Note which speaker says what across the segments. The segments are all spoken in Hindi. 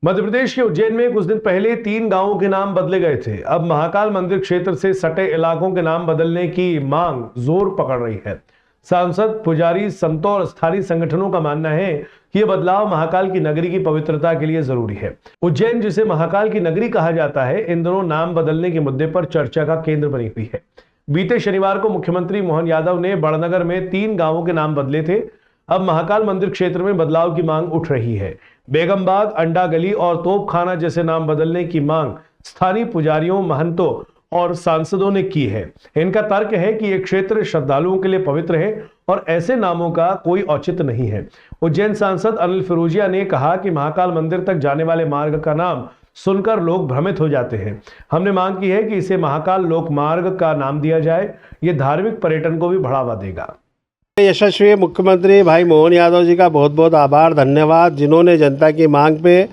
Speaker 1: मध्य प्रदेश के उज्जैन में कुछ दिन पहले 3 गांवों के नाम बदले गए थे। अब महाकाल मंदिर क्षेत्र से सटे इलाकों के नाम बदलने की मांग जोर पकड़ रही है। सांसद, पुजारी, संतों और स्थानीय संगठनों का मानना है कि यह बदलाव महाकाल की नगरी की पवित्रता के लिए जरूरी है। उज्जैन, जिसे महाकाल की नगरी कहा जाता है, इन दोनों नाम बदलने के मुद्दे पर चर्चा का केंद्र बनी हुई है। बीते शनिवार को मुख्यमंत्री मोहन यादव ने बड़नगर में 3 गांवों के नाम बदले थे। अब महाकाल मंदिर क्षेत्र में बदलाव की मांग उठ रही है। बेगमबाग, अंडा गली और तोपखाना जैसे नाम बदलने की मांग स्थानीय पुजारियों, महंतों और सांसदों ने की है। इनका तर्क है कि यह क्षेत्र श्रद्धालुओं के लिए पवित्र है और ऐसे नामों का कोई औचित्य नहीं है। उज्जैन सांसद अनिल फिरोजिया ने कहा कि महाकाल मंदिर तक जाने वाले मार्ग का नाम सुनकर लोग भ्रमित हो जाते हैं। हमने मांग की है कि इसे महाकाल लोक मार्ग का नाम दिया जाए। यह धार्मिक पर्यटन को भी बढ़ावा देगा।
Speaker 2: यशस्वी मुख्यमंत्री भाई मोहन यादव जी का बहुत बहुत आभार, धन्यवाद, जिन्होंने जनता की मांग पे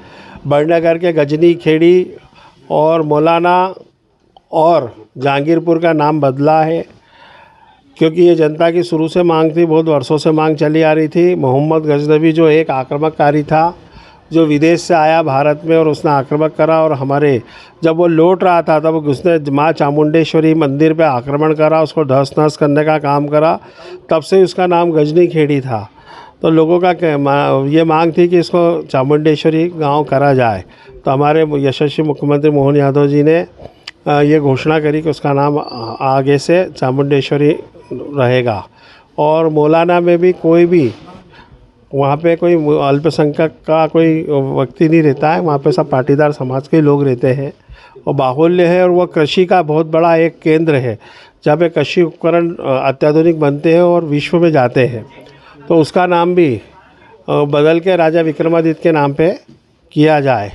Speaker 2: बड़नगर के गजनी खेड़ी और मौलाना और जहांगीरपुर का नाम बदला है, क्योंकि ये जनता की शुरू से मांग थी, बहुत वर्षों से मांग चली आ रही थी। मोहम्मद गजनवी जो एक आक्रामककारी था, जो विदेश से आया भारत में और उसने आक्रमण करा, और हमारे जब वो लौट रहा था तब उसने माँ चामुंडेश्वरी मंदिर पे आक्रमण करा, उसको धस नस करने का काम करा। तब से उसका नाम गजनी खेड़ी था। तो लोगों का ये मांग थी कि इसको चामुंडेश्वरी गांव करा जाए। तो हमारे यशस्वी मुख्यमंत्री मोहन यादव जी ने ये घोषणा करी कि उसका नाम आगे से चामुंडेश्वरी रहेगा। और मौलाना में भी कोई भी वहाँ पे कोई अल्पसंख्यक का कोई व्यक्ति नहीं रहता है, वहाँ पे सब पाटीदार समाज के लोग रहते हैं। और बाहुल्य है और वह कृषि का बहुत बड़ा एक केंद्र है, जहाँ पे कृषि उपकरण अत्याधुनिक बनते हैं और विश्व में जाते हैं। तो उसका नाम भी बदल के राजा विक्रमादित्य के नाम पे किया जाए।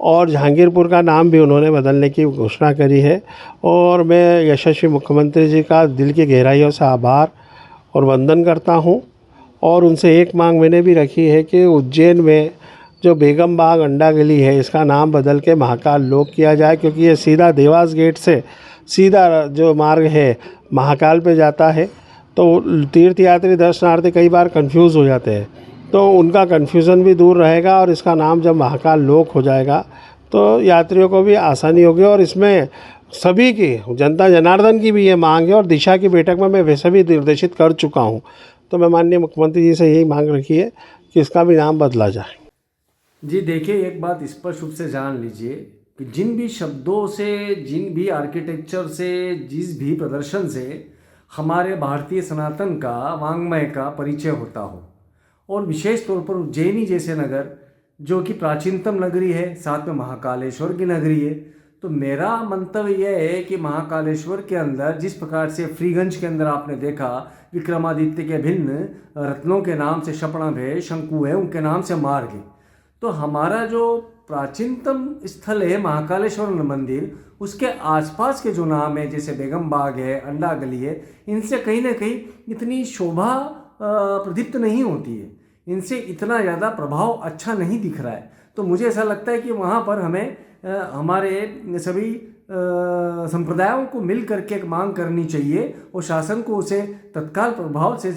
Speaker 2: और जहांगीरपुर का नाम भी उन्होंने बदलने की घोषणा करी है। और मैं यशस्वी मुख्यमंत्री जी का दिल की गहराइयों से आभार और वंदन करता हूँ। और उनसे एक मांग मैंने भी रखी है कि उज्जैन में जो बेगमबाग अंडा गली है, इसका नाम बदल के महाकाल लोक किया जाए, क्योंकि ये सीधा देवास गेट से सीधा जो मार्ग है महाकाल पे जाता है। तो तीर्थयात्री, दर्शनार्थी कई बार कंफ्यूज हो जाते हैं, तो उनका कन्फ्यूज़न भी दूर रहेगा। और इसका नाम जब महाकाल लोक हो जाएगा तो यात्रियों को भी आसानी होगी। और इसमें सभी की, जनता जनार्दन की भी ये मांग है और दिशा की बैठक में मैं वैसे भी निर्देशित कर चुका हूँ। तो मैं माननीय मुख्यमंत्री जी से यही मांग रखी है कि इसका भी नाम बदला जाए।
Speaker 3: जी देखिए, एक बात स्पष्ट रूप से जान लीजिए कि जिन भी शब्दों से, जिन भी आर्किटेक्चर से, जिस भी प्रदर्शन से हमारे भारतीय सनातन का, वांग्मय का परिचय होता हो, और विशेष तौर पर उज्जैनी जैसे नगर जो कि प्राचीनतम नगरी है, साथ में महाकालेश्वर की नगरी है, तो मेरा मंतव्य यह है कि महाकालेश्वर के अंदर जिस प्रकार से फ्रीगंज के अंदर आपने देखा विक्रमादित्य के भिन्न रत्नों के नाम से शपणभ है, शंकु है, उनके नाम से मार्ग है, तो हमारा जो प्राचीनतम स्थल है महाकालेश्वर मंदिर, उसके आसपास के जो नाम है जैसे बेगमबाग है, अंडा गली है, इनसे कहीं ना कहीं इतनी शोभा प्रदीप्त नहीं होती है, इनसे इतना ज़्यादा प्रभाव अच्छा नहीं दिख रहा है। तो मुझे ऐसा लगता है कि वहाँ पर हमें हमारे सभी संप्रदायों को मिल करके एक मांग करनी चाहिए और शासन को उसे तत्काल प्रभाव से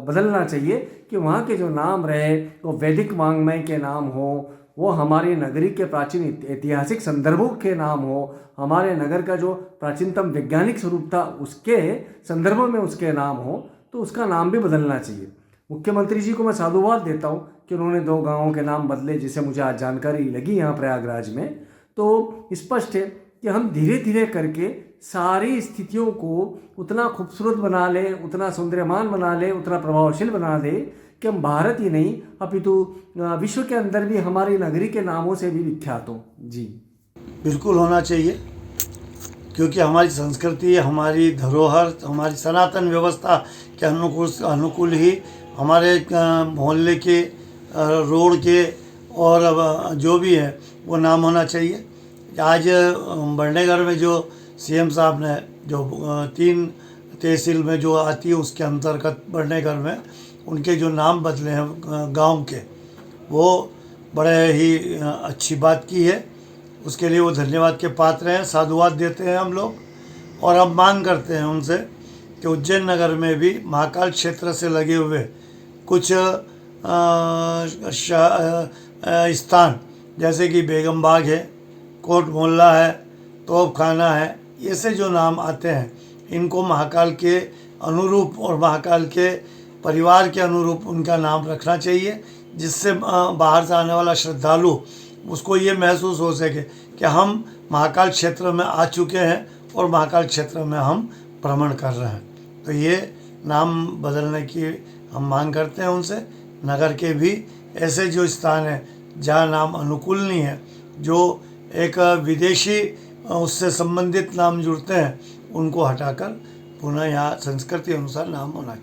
Speaker 3: बदलना चाहिए कि वहाँ के जो नाम रहे वो वैदिक वांग्मय के नाम हो, वो हमारी नगरी के प्राचीन ऐतिहासिक संदर्भों के नाम हो, हमारे नगर का जो प्राचीनतम वैज्ञानिक स्वरूप था उसके संदर्भों में उसके नाम हो, तो उसका नाम भी बदलना चाहिए। मुख्यमंत्री जी को मैं साधुवाद देता हूँ कि उन्होंने 2 गाँवों के नाम बदले, जिसे मुझे आज जानकारी लगी यहाँ प्रयागराज में। तो स्पष्ट है कि हम धीरे धीरे करके सारी स्थितियों को उतना खूबसूरत बना लें, उतना सौंदर्यमान बना लें, उतना प्रभावशील बना दें कि हम भारत ही नहीं अपितु विश्व के अंदर भी हमारी नगरी के नामों से भी विख्यात हो। जी
Speaker 4: बिल्कुल होना चाहिए, क्योंकि हमारी संस्कृति, हमारी धरोहर, हमारी सनातन व्यवस्था के अनुकूल ही हमारे मोहल्ले के, रोड के और जो भी है वो नाम होना चाहिए। आज बड़नगर में जो सीएम साहब ने जो 3 तहसील में जो आती है उसके अंतर्गत बड़नगर में उनके जो नाम बदले हैं गांव के, वो बड़े ही अच्छी बात की है। उसके लिए वो धन्यवाद के पात्र हैं, साधुवाद देते हैं हम लोग। और हम मांग करते हैं उनसे कि उज्जैन नगर में भी महाकाल क्षेत्र से लगे हुए कुछ स्थान जैसे कि बेगम बाग है, कोट मोहल्ला है, तोप खाना है, ऐसे जो नाम आते हैं इनको महाकाल के अनुरूप और महाकाल के परिवार के अनुरूप उनका नाम रखना चाहिए, जिससे बाहर से आने वाला श्रद्धालु उसको ये महसूस हो सके कि हम महाकाल क्षेत्र में आ चुके हैं और महाकाल क्षेत्र में हम भ्रमण कर रहे हैं। तो ये नाम बदलने की हम मांग करते हैं उनसे। नगर के भी ऐसे जो स्थान हैं जहाँ नाम अनुकूल नहीं है, जो एक विदेशी उससे संबंधित नाम जुड़ते हैं, उनको हटाकर पुनः यहाँ संस्कृति अनुसार नाम होना चाहिए।